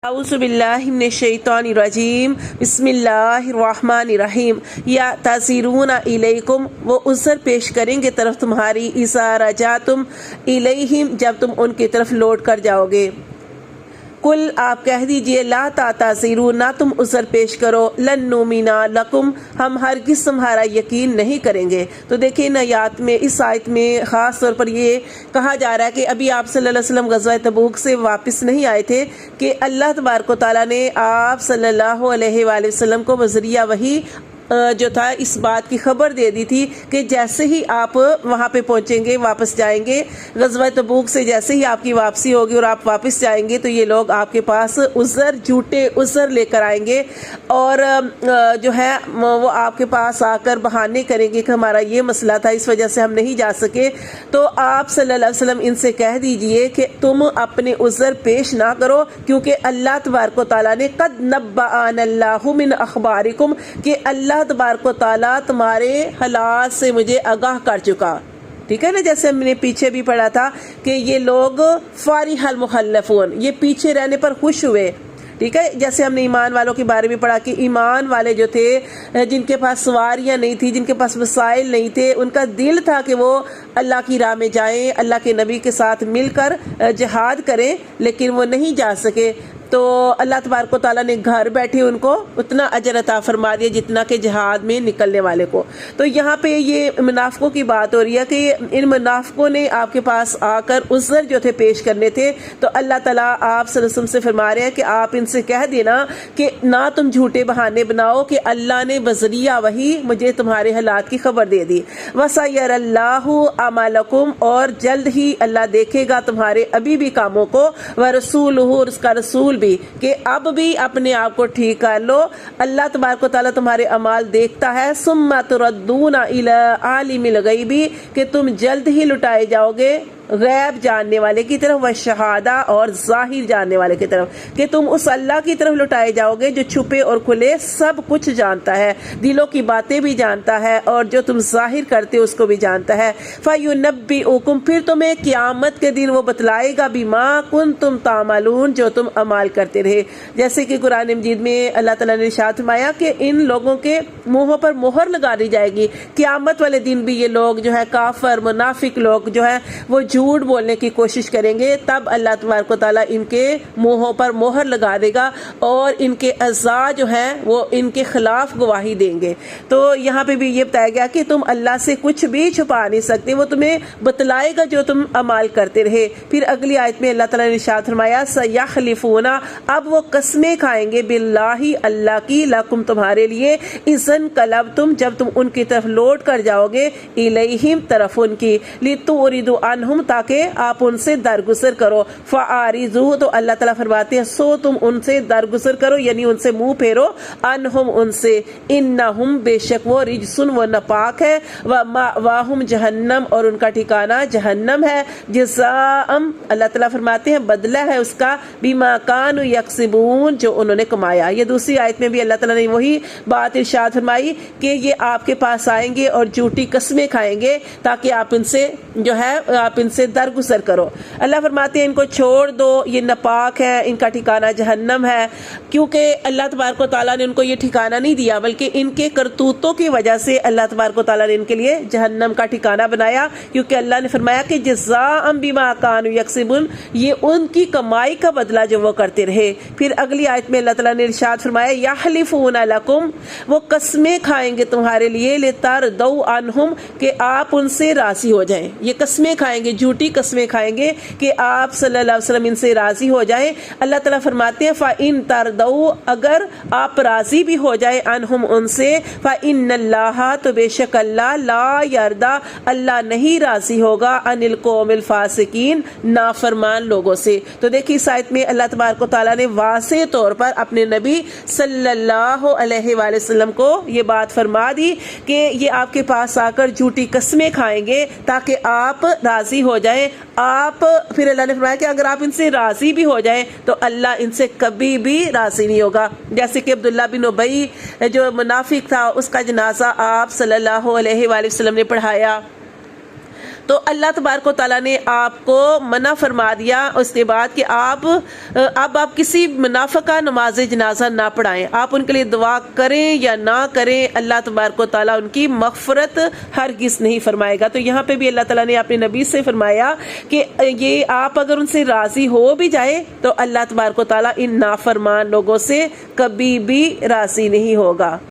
اعوذ باللہ من الشیطان الرجیم بسم اللہ الرحمن الرحیم یا تعذرون الیکم وہ عذر پیش کریں گے طرف تمہاری اذا رجعتم الیہم جب تم ان کی طرف لوٹ کر جاؤ گے۔ کل آپ کہہ دیجئے لا تعتذروا نہ تم عذر پیش کرو لن نؤمن لکم ہم ہرگز تمہارا یقین نہیں کریں گے۔ تو دیکھیں اس آیت میں خاص طور پر یہ کہا جا رہا ہے کہ ابھی آپ صلی اللہ علیہ وسلم غزوہ تبوک سے واپس نہیں آئے تھے کہ اللہ تبارک و تعالیٰ نے آپ صلی اللہ علیہ وآلہ وسلم کو بذریعہ وحی جو تھا اس بات کی خبر دے دی تھی کہ جیسے ہی آپ وہاں پہ پہنچیں گے واپس جائیں گے غزوہ تبوک سے جیسے ہی آپ کی واپسی ہوگی اور آپ واپس جائیں گے تو یہ لوگ آپ کے پاس جھوٹے عذر لے کر آئیں گے اور جو ہے وہ آپ کے پاس آ کر بہانے کریں گے کہ ہمارا یہ مسئلہ تھا اس وجہ سے ہم نہیں جا سکے۔ تو آپ صلی اللہ علیہ وسلم ان سے کہہ دیجئے کہ تم اپنے عذر پیش نہ کرو کیونکہ اللہ تبارک و تعالیٰ نے قد نبأنا اللہ من اخبارکم کہ اللہ تبارک و تعالیٰ تمہارے حالات سے مجھے آگاہ کر چکا۔ ٹھیک ہے نا، جیسے ہم نے پیچھے بھی پڑھا تھا کہ یہ لوگ فارح المخلفون یہ پیچھے رہنے پر خوش ہوئے۔ ٹھیک ہے، جیسے ہم نے ایمان والوں کے بارے میں پڑھا کہ ایمان والے جو تھے جن کے پاس سواریاں نہیں تھی، جن کے پاس وسائل نہیں تھے، ان کا دل تھا کہ وہ اللہ کی راہ میں جائیں، اللہ کے نبی کے ساتھ مل کر جہاد کریں، لیکن وہ نہیں جا سکے۔ تو اللہ تبارک و تعالیٰ نے گھر بیٹھے ان کو اتنا اجر عطا فرما دیا جتنا کہ جہاد میں نکلنے والے کو۔ تو یہاں پہ یہ منافقوں کی بات ہو رہی ہے کہ ان منافقوں نے آپ کے پاس آ کر عذر جو تھے پیش کرنے تھے، تو اللہ تعالیٰ آپ صلی اللہ علیہ وسلم سے فرما رہے ہیں کہ آپ ان سے کہہ دینا کہ نہ تم جھوٹے بہانے بناؤ کہ اللہ نے بذریعہ وحی مجھے تمہارے حالات کی خبر دے دی۔ وَسَيَرَ اللَّهُ عَمَلَكُمْ اور جلد ہی اللہ دیکھے گا تمہارے ابھی بھی کاموں کو، وَرَسُولُهُ اور اس کا رسول بھی کہ اب بھی اپنے آپ کو ٹھیک کر لو۔ اللہ تبارک و تعالیٰ تمہارے اعمال دیکھتا ہے۔ ثم تردون الی عالم الغیب کہ تم جلد ہی لٹائے جاؤ گے غیب جاننے والے کی طرف، والشہادہ اور ظاہر جاننے والے کی طرف کہ تم اس اللہ کی طرف لٹائے جاؤ گے جو چھپے اور کھلے سب کچھ جانتا ہے، دلوں کی باتیں بھی جانتا ہے اور جو تم ظاہر کرتے ہو اس کو بھی جانتا ہے۔ فَيُنَبِّئُكُمْ پھر تمہیں قیامت کے دن وہ بتلائے گا بِمَا كُنْتُمْ تَعْمَلُونَ جو تم عمال کرتے رہے۔ جیسے کہ قرآن مجید میں اللہ تعالیٰ نے ارشاد فرمایا کہ ان لوگوں کے منہوں پر مہر لگا دی جائے گی۔ قیامت والے دن بھی یہ لوگ جو ہے کافر منافق لوگ جو ہے وہ جھوٹ بولنے کی کوشش کریں گے، تب اللہ تبارک و تعالیٰ ان کے منہوں پر مہر لگا دے گا اور ان کے اعضاء جو ہیں وہ ان کے خلاف گواہی دیں گے۔ تو یہاں پہ بھی یہ بتایا گیا کہ تم اللہ سے کچھ بھی چھپا نہیں سکتے، وہ تمہیں بتلائے گا جو تم عمال کرتے رہے۔ پھر اگلی آیت میں اللہ تعالیٰ نے ارشاد فرمایا سَيَحْلِفُونَ اب وہ قسمیں کھائیں گے باللہ اللہ کی لکم تمہارے لیے اذن قلبتم جب تم ان کی طرف لوٹ کر جاؤ گے الیہم طرف ان کی لِتُعْرِضُوا عَنْهُمْ تاکہ آپ ان سے درگزر کرو۔ فَأَعْرِضُوا تو اللہ تعالیٰ فرماتے ہیں سو تم ان سے درگزر کرو یعنی ان سے منہ پھیرو، عنہم ان سے، انہم بے شک وہ رجسن وہ ناپاک ہے، وَمَأْوَاهُمْ جہنم اور ان کا ٹھکانہ جہنم ہے، جزاءً اللہ تعالیٰ فرماتے ہیں بدلہ ہے اس کا بِمَا كَانُوا يَكْسِبُونَ جو انہوں نے کمایا۔ یہ دوسری آیت میں بھی اللہ تعالیٰ نے وہی بات ارشاد فرمائی کہ یہ آپ کے پاس آئیں گے اور جھوٹی قسمیں کھائیں گے تاکہ آپ ان سے جو ہے آپ ان سے درگزر کرو۔ اللہ فرماتے ہیں ان کو چھوڑ دو، یہ ناپاک ہے، ان کا ٹھکانہ جہنم ہے، کیونکہ اللہ تبارک و تعالیٰ نے ان کو یہ ٹھکانہ نہیں دیا بلکہ ان کے کرتوتوں کی وجہ سے اللہ تبارک و تعالیٰ نے ان کے لیے جہنم کا ٹھکانہ بنایا، کیونکہ اللہ نے فرمایا کہ جزاء بما كانوا يكسبون یہ ان کی کمائی کا بدلہ جو وہ کرتے رہے۔ پھر اگلی آیت میں اللہ تعالیٰ نے ارشاد فرمایا یحلفون لکم وہ قسمیں کھائیں گے تمہارے لیے لترضوا عنہم کہ آپ ان سے راضی ہو جائیں۔ یہ قسمیں کھائیں گے، جھوٹی قسمیں کھائیں گے کہ آپ صلی اللہ علیہ وسلم ان سے راضی ہو جائیں۔ اللہ تعالیٰ فرماتے ہیں فَإِن تَرْضَوْا اگر آپ راضی بھی ہو جائیں عنہم ان سے، فَإِنَّ اللَّهَ تو بے شک اللہ لا یردا اللہ نہیں راضی ہوگا عن القوم الفاسقین نافرمان لوگوں سے۔ تو دیکھیے اس آیت میں اللہ تبارک و تعالیٰ نے واضح طور پر اپنے نبی صلی اللہ علیہ وآلہ وسلم کو یہ بات فرما دی کہ یہ آپ کے پاس آ کر جھوٹی قسمیں کھائیں گے تاکہ آپ راضی ہو جائیں۔ آپ پھر اللہ نے فرمایا کہ اگر آپ ان سے راضی بھی ہو جائیں تو اللہ ان سے کبھی بھی راضی نہیں ہوگا۔ جیسے کہ عبداللہ بن ابی جو منافق تھا اس کا جنازہ آپ صلی اللہ علیہ وآلہ وسلم نے پڑھایا تو اللہ تبارک و تعالیٰ نے آپ کو منع فرما دیا اس کے بعد کہ اب آپ کسی منافقہ نماز جنازہ نہ پڑھائیں، آپ ان کے لیے دعا کریں یا نہ کریں، اللہ تبارک و تعالیٰ ان کی مغفرت ہرگز نہیں فرمائے گا۔ تو یہاں پہ بھی اللہ تعالیٰ نے اپنے نبی سے فرمایا کہ یہ آپ اگر ان سے راضی ہو بھی جائے تو اللہ تبارک و تعالیٰ ان نافرمان لوگوں سے کبھی بھی راضی نہیں ہوگا۔